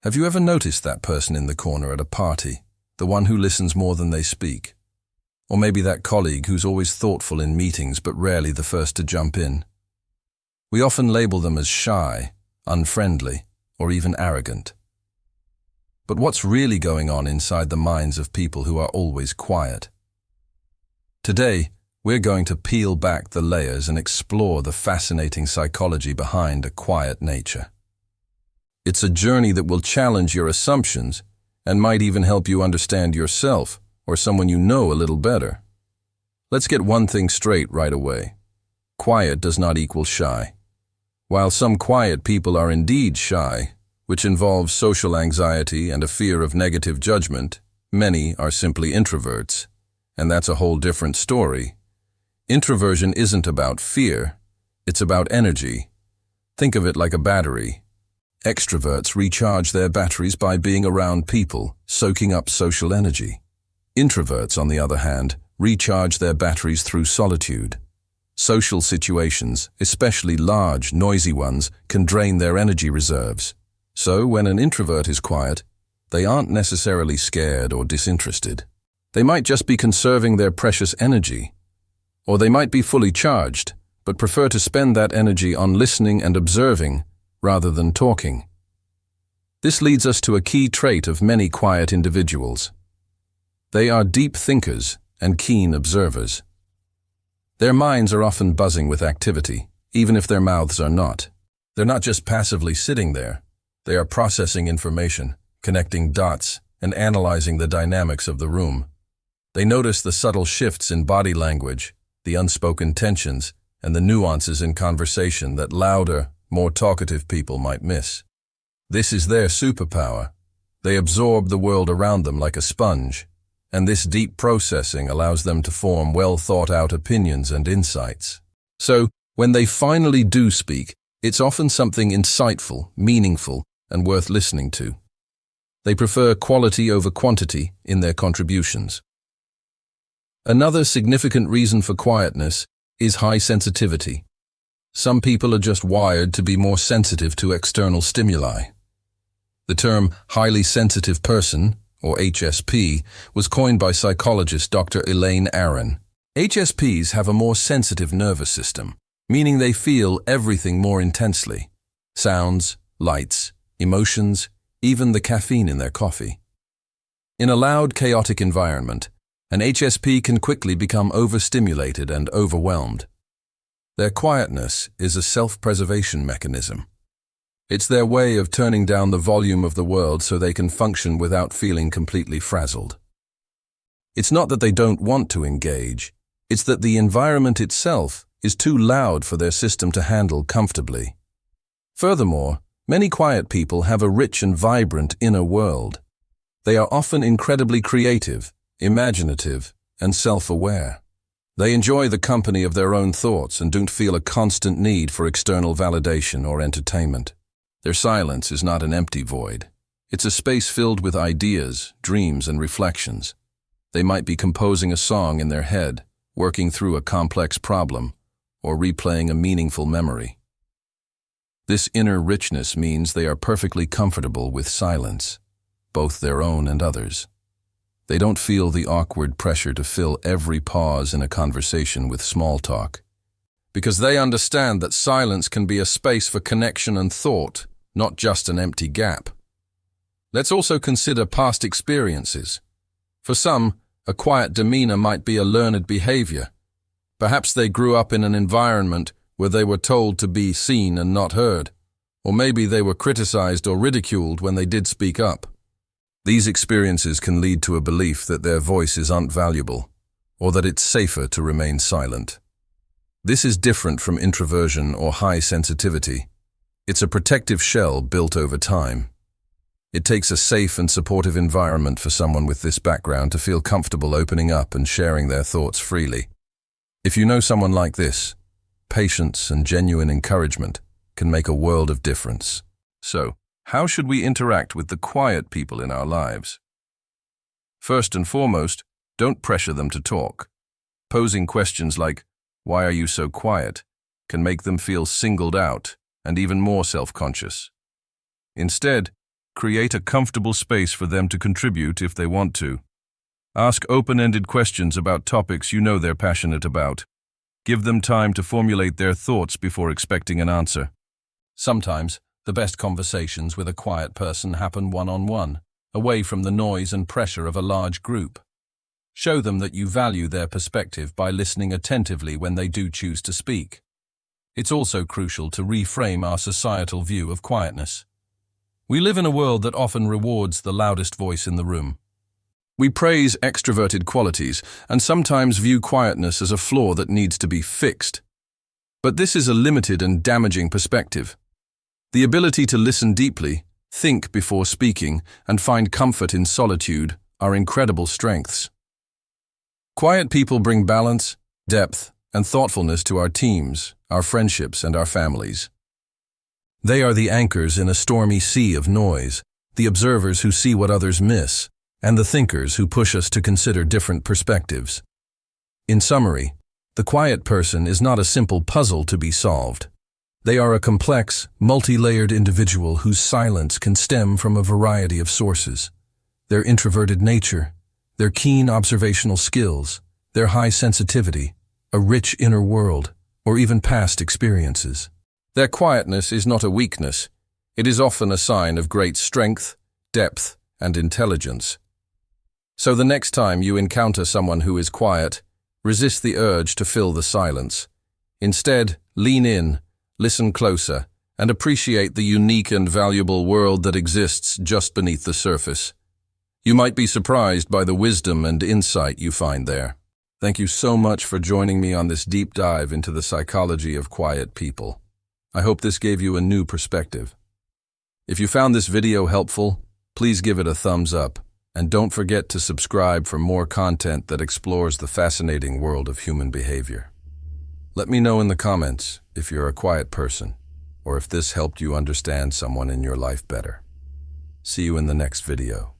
Have you ever noticed that person in the corner at a party, the one who listens more than they speak? Or maybe that colleague who's always thoughtful in meetings but rarely the first to jump in? We often label them as shy, unfriendly, or even arrogant. But what's really going on inside the minds of people who are always quiet? Today, we're going to peel back the layers and explore the fascinating psychology behind a quiet nature. It's a journey that will challenge your assumptions and might even help you understand yourself or someone you know a little better. Let's get one thing straight right away. Quiet does not equal shy. While some quiet people are indeed shy, which involves social anxiety and a fear of negative judgment, many are simply introverts, and that's a whole different story. Introversion isn't about fear, it's about energy. Think of it like a battery. Extroverts recharge their batteries by being around people, soaking up social energy. Introverts, on the other hand, recharge their batteries through solitude. Social situations, especially large, noisy ones, can drain their energy reserves. So, when an introvert is quiet, they aren't necessarily scared or disinterested. They might just be conserving their precious energy. Or they might be fully charged, but prefer to spend that energy on listening and observing rather than talking. This leads us to a key trait of many quiet individuals. They are deep thinkers and keen observers. Their minds are often buzzing with activity, even if their mouths are not. They're not just passively sitting there. They are processing information, connecting dots, and analyzing the dynamics of the room. They notice the subtle shifts in body language, the unspoken tensions, and the nuances in conversation that louder, more talkative people might miss. This is their superpower. They absorb the world around them like a sponge, and this deep processing allows them to form well-thought-out opinions and insights. So, when they finally do speak, it's often something insightful, meaningful, and worth listening to. They prefer quality over quantity in their contributions. Another significant reason for quietness is high sensitivity. Some people are just wired to be more sensitive to external stimuli. The term highly sensitive person, or HSP, was coined by psychologist Dr. Elaine Aron. HSPs have a more sensitive nervous system, meaning they feel everything more intensely. Sounds, lights, emotions, even the caffeine in their coffee. In a loud, chaotic environment, an HSP can quickly become overstimulated and overwhelmed. Their quietness is a self-preservation mechanism. It's their way of turning down the volume of the world so they can function without feeling completely frazzled. It's not that they don't want to engage, it's that the environment itself is too loud for their system to handle comfortably. Furthermore, many quiet people have a rich and vibrant inner world. They are often incredibly creative, imaginative, and self-aware. They enjoy the company of their own thoughts and don't feel a constant need for external validation or entertainment. Their silence is not an empty void. It's a space filled with ideas, dreams, and reflections. They might be composing a song in their head, working through a complex problem, or replaying a meaningful memory. This inner richness means they are perfectly comfortable with silence, both their own and others. They don't feel the awkward pressure to fill every pause in a conversation with small talk, because they understand that silence can be a space for connection and thought, not just an empty gap. Let's also consider past experiences. For some, a quiet demeanor might be a learned behavior. Perhaps they grew up in an environment where they were told to be seen and not heard, or maybe they were criticized or ridiculed when they did speak up. These experiences can lead to a belief that their voice is unvaluable, or that it's safer to remain silent. This is different from introversion or high sensitivity. It's a protective shell built over time. It takes a safe and supportive environment for someone with this background to feel comfortable opening up and sharing their thoughts freely. If you know someone like this, patience and genuine encouragement can make a world of difference. So, how should we interact with the quiet people in our lives? First and foremost, don't pressure them to talk. Posing questions like, "Why are you so quiet?" can make them feel singled out and even more self-conscious. Instead, Create a comfortable space for them to contribute if they want to. Ask open-ended questions about topics you know they're passionate about. Give them time to formulate their thoughts before expecting an answer. Sometimes, the best conversations with a quiet person happen one-on-one, away from the noise and pressure of a large group. Show them that you value their perspective by listening attentively when they do choose to speak. It's also crucial to reframe our societal view of quietness. We live in a world that often rewards the loudest voice in the room. We praise extroverted qualities and sometimes view quietness as a flaw that needs to be fixed. But this is a limited and damaging perspective. The ability to listen deeply, think before speaking, and find comfort in solitude are incredible strengths. Quiet people bring balance, depth, and thoughtfulness to our teams, our friendships, and our families. They are the anchors in a stormy sea of noise, the observers who see what others miss, and the thinkers who push us to consider different perspectives. In summary, the quiet person is not a simple puzzle to be solved. They are a complex, multi-layered individual whose silence can stem from a variety of sources. Their introverted nature, their keen observational skills, their high sensitivity, a rich inner world, or even past experiences. Their quietness is not a weakness. It is often a sign of great strength, depth, and intelligence. So the next time you encounter someone who is quiet, resist the urge to fill the silence. Instead, lean in, listen closer, and appreciate the unique and valuable world that exists just beneath the surface. You might be surprised by the wisdom and insight you find there. Thank you so much for joining me on this deep dive into the psychology of quiet people. I hope this gave you a new perspective. If you found this video helpful, please give it a thumbs up, and don't forget to subscribe for more content that explores the fascinating world of human behavior. Let me know in the comments if you're a quiet person, or if this helped you understand someone in your life better. See you in the next video.